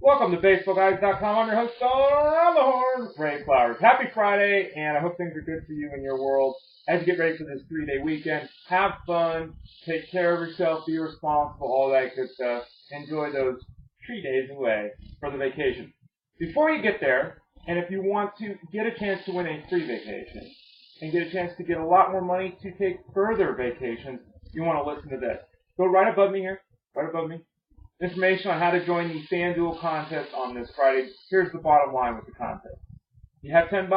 Welcome to BaseballGuys.com. I'm your host on the horn, Ray Flowers. Happy Friday, and I hope things are good for you in your world as you get ready for this 3-day weekend. Have fun, take care of yourself, be responsible, all that good stuff. Enjoy those 3 days away for the vacation. Before you get there, and if you want to get a chance to win a free vacation and get a chance to get a lot more money to take further vacations, you want to listen to this. Go right above me here, right above me. Information on how to join the FanDuel contest on this Friday. Here's the bottom line with the contest. You have $10,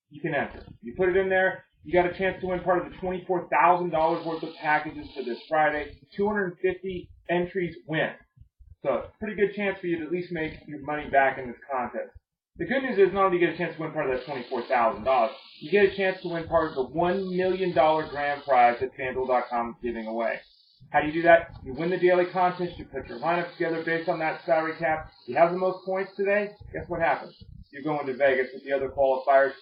you can enter. You put it in there, you got a chance to win part of the $24,000 worth of packages for this Friday. 250 entries win. So, pretty good chance for you to at least make your money back in this contest. The good news is not only do you get a chance to win part of that $24,000, you get a chance to win part of the $1 million grand prize that FanDuel.com is giving away. How do you do that? You win the daily contest, you put your lineup together based on that salary cap. You have the most points today, guess what happens? You're going to Vegas with the other qualifiers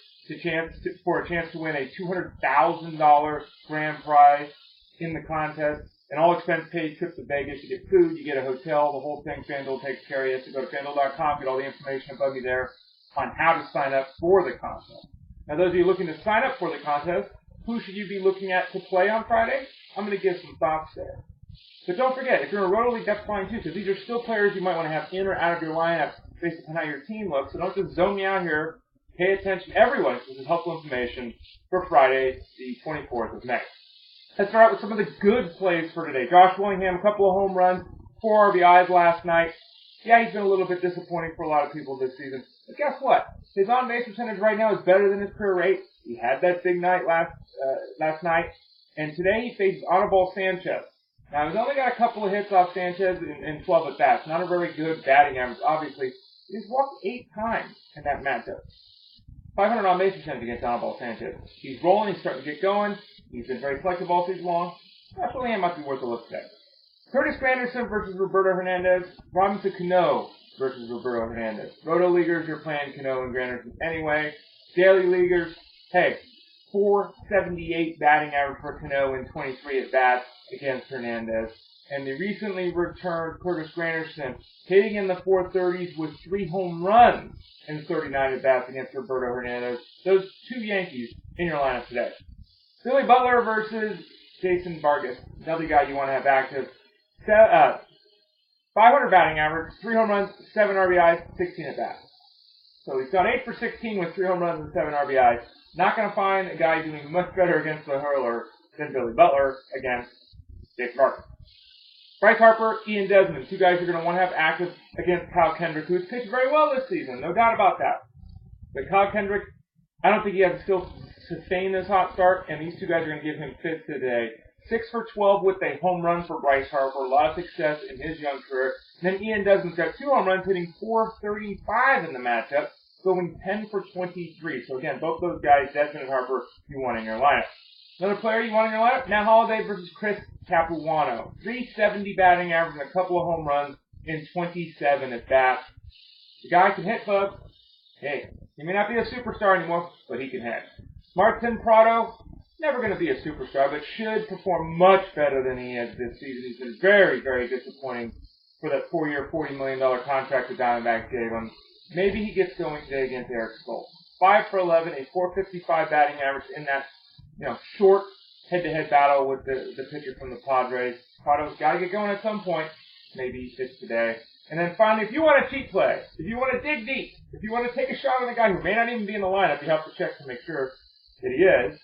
for a chance to win a $200,000 grand prize in the contest. An all-expense paid trip to Vegas. You get food, you get a hotel, the whole thing FanDuel takes care of you. So go to FanDuel.com, get all the information above me there on how to sign up for the contest. Now, those of you looking to sign up for the contest, who should you be looking at to play on Friday? I'm going to give some thoughts there. But don't forget, if you're in a roto league, that's fine too, because these are still players you might want to have in or out of your lineup based upon how your team looks. So don't just zone me out here. Pay attention, everyone, because this is helpful information for Friday, the 24th of May. Let's start out with some of the good plays for today. Josh Willingham, a couple of home runs, 4 RBIs last night. Yeah, he's been a little bit disappointing for a lot of people this season. But guess what? His on-base percentage right now is better than his career rate. He had that big night last night. And today he faces Anibal Sanchez. Now, he's only got a couple of hits off Sanchez in 12 at-bats. Not a very good batting average, obviously. He's walked 8 times in that matchup. 500 on-base percentage against Anibal Sanchez. He's rolling. He's starting to get going. He's been very selective all season long. Josh Willingham might be worth a look today. Curtis Granderson versus Roberto Hernandez. Robinson Cano versus Roberto Hernandez. Roto Leaguers, you're playing Cano and Granderson anyway. Daily Leaguers, hey, .478 batting average for Cano in 23 at-bats against Hernandez. And the recently returned Curtis Granderson hitting in the 430s with 3 home runs in 39 at-bats against Roberto Hernandez. Those 2 Yankees in your lineup today. Billy Butler versus Jason Vargas. Another guy you want to have active. 500 batting average, 3 home runs, 7 RBIs, 16 at-bats. So he's gone 8 for 16 with 3 home runs and 7 RBIs. Not going to find a guy doing much better against the hurler than Billy Butler against Jason Vargas. Bryce Harper, Ian Desmond, 2 guys you're going to want to have active against Kyle Kendrick, who's pitched very well this season, no doubt about that. But Kyle Kendrick, I don't think he has the skill to sustain this hot start, and these 2 guys are going to give him fits today. 6 for 12 with a home run for Bryce Harper, a lot of success in his young career. And then Ian Desmond's got 2 home runs, hitting .435 in the matchup, going 10 for 23. So again, both those guys, Desmond and Harper, you want in your lineup. Another player you want in your lineup, Matt Holliday versus Chris Capuano. .370 batting average and a couple of home runs in 27 at-bats. The guy can hit, folks. Hey, he may not be a superstar anymore, but he can hit. Martin Prado, never going to be a superstar, but should perform much better than he has this season. He's been very, very disappointing for that 4-year, $40 million contract the Diamondbacks gave him. Maybe he gets going today against Eric Stoltz. 5 for 11, a .455 batting average in that, short head-to-head battle with the pitcher from the Padres. Prado's got to get going at some point. Maybe he fits today. And then finally, if you want a cheat play, if you want to dig deep, if you want to take a shot on a guy who may not even be in the lineup, you have to check to make sure that he is.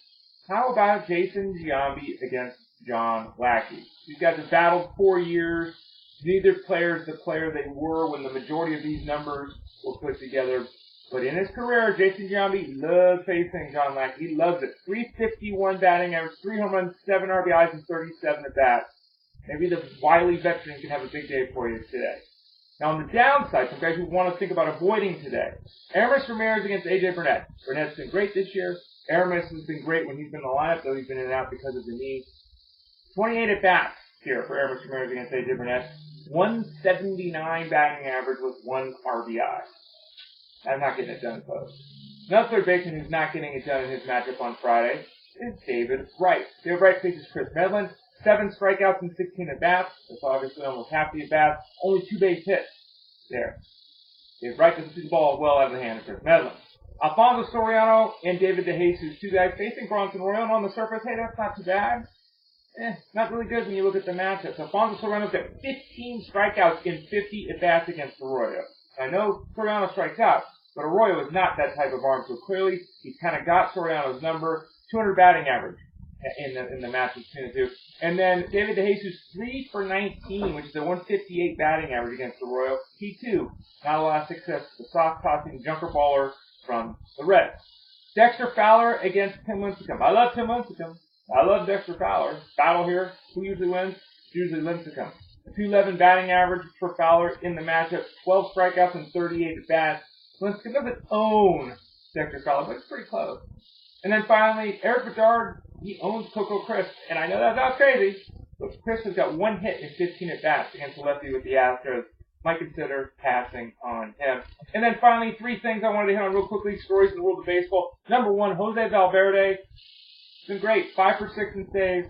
How about Jason Giambi against John Lackey? These guys have battled 4 years. Neither player is the player they were when the majority of these numbers were put together. But in his career, Jason Giambi loves facing John Lackey. He loves it. .351 batting average, 3 home runs, 7 RBIs, and 37 at-bats. Maybe the wily veteran can have a big day for you today. Now, on the downside, some guys who want to think about avoiding today. Aramis Ramirez against A.J. Burnett. Burnett's been great this year. Aramis has been great when he's been in the lineup, though he's been in and out because of the knee. 28 at-bats here for Aramis Ramirez against A.J. Burnett. .179 batting average with 1 RBI. I'm not getting it done, folks. Another third baseman who's not getting it done in his matchup on Friday is David Wright. David Wright faces Chris Medlin. 7 strikeouts and 16 at-bats. That's obviously almost half the at-bats. Only 2 base hits there. If Wright doesn't see the ball well out of the hand of Chris Medlin. Alfonso Soriano and David DeJesus, two guys facing Bronson Arroyo, and on the surface, hey, that's not too bad. Not really good when you look at the matchups. Alfonso Soriano's got 15 strikeouts in 50 at-bats against Arroyo. I know Soriano strikes out, but Arroyo is not that type of arm, so clearly he's kind of got Soriano's number, 200 batting average in the match between the two. And then David DeJesus, 3 for 19, which is a 158 batting average against Arroyo. He, too, not a lot of success. The soft-tossing junker baller from the Reds. Dexter Fowler against Tim Lincecum. I love Tim Lincecum. I love Dexter Fowler. Battle here. Who usually wins? It's usually Lincecum. A 211 batting average for Fowler in the matchup. 12 strikeouts and 38 at-bats. Lincecum doesn't own Dexter Fowler, but it's pretty close. And then finally, Eric Bedard, he owns Coco Crisp. And I know that sounds crazy, but Crisp has got 1 hit in 15 at-bats against the lefty with the Astros. Might consider passing on him. And then finally, 3 things I wanted to hit on real quickly, stories in the world of baseball. Number 1, Jose Valverde. It's been great. 5 for 6 in saves.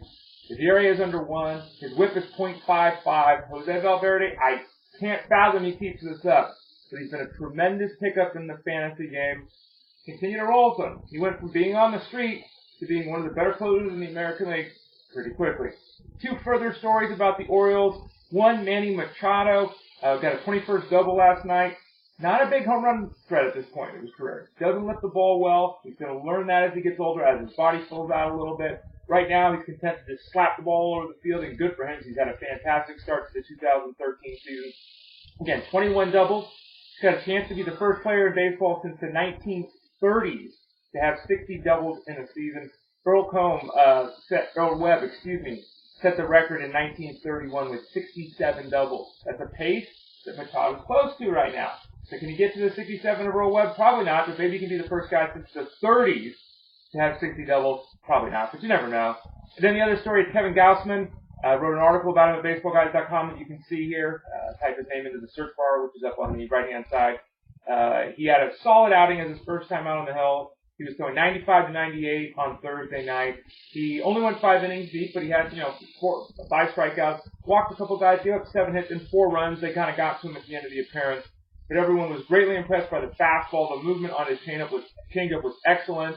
His ERA is under 1. His whip is .55. Jose Valverde, I can't fathom he keeps this up, but he's been a tremendous pickup in the fantasy game. Continue to roll with him. He went from being on the street to being one of the better closers in the American League pretty quickly. 2 further stories about the Orioles. 1, Manny Machado. Got a 21st double last night. Not a big home run threat at this point in his career. Doesn't lift the ball well. He's going to learn that as he gets older, as his body fills out a little bit. Right now, he's content to just slap the ball all over the field, and good for him. He's had a fantastic start to the 2013 season. Again, 21 doubles. He's got a chance to be the first player in baseball since the 1930s to have 60 doubles in a season. Earl Webb, set the record in 1931 with 67 doubles. That's a pace that Machado's close to right now. So can he get to the 67 of Earl Webb? Probably not, but maybe he can be the first guy since the 30s to have 60 doubles. Probably not, but you never know. And then the other story is Kevin Gausman. Wrote an article about him at baseballguys.com that you can see here. Type his name into the search bar, which is up on the right-hand side. He had a solid outing as his first time out on the hill. He was throwing 95 to 98 on Thursday night. He only went 5 innings deep, but he had, 5 strikeouts, walked a couple guys, gave up 7 hits and 4 runs. They kind of got to him at the end of the appearance. But everyone was greatly impressed by the fastball. The movement on his changeup was excellent.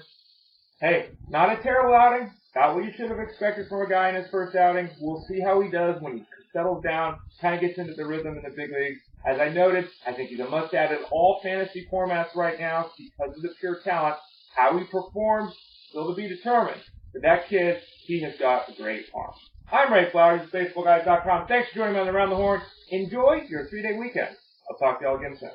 Hey, not a terrible outing. Not what you should have expected from a guy in his first outing. We'll see how he does when he settles down, kind of gets into the rhythm in the big leagues. As I noted, I think he's a must-add in all fantasy formats right now because of the pure talent. How he performs, still to be determined. But that kid, he has got a great arm. I'm Ray Flowers, BaseballGuys.com. Thanks for joining me on Around the Horn. Enjoy your 3-day weekend. I'll talk to y'all again soon.